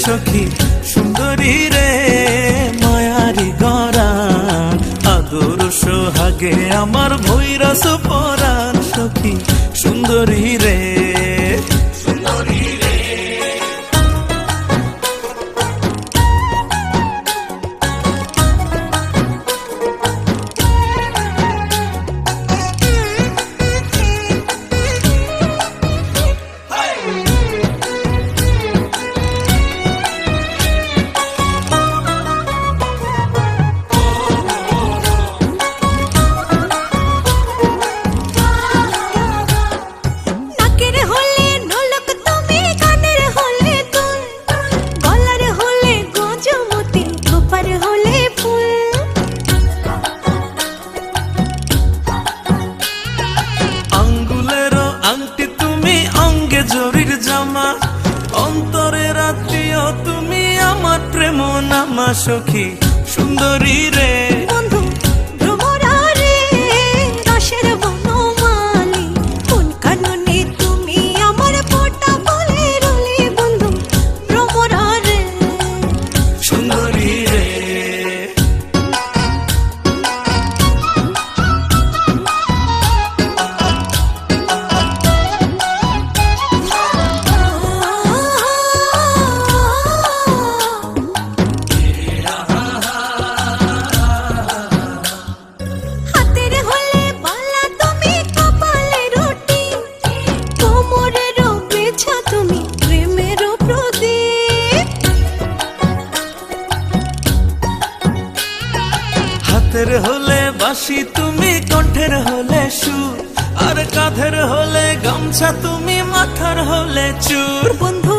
সখী সুন্দরী রে, মায়ারি গরান আদর সোহাগে আমার ভৈরস পরাণ সখী সুন্দরী রে। জরির জামা অন্তরের আত্মীয় তুমি আমার প্রেম নামা সখী সুন্দরী রে। বন্ধু ভ্রমরা রে রসের বনমালী, কোন কাননে তুমি আমার ফোঁটা বলে রলি বন্ধু ভ্রমরা রে সুন্দরী রে। হাতের হলে বাঁশি তুমি, কণ্ঠের হলে সুর, আর কাঁধের হলে গামছা তুমি, মাথার হলে চুর বন্ধু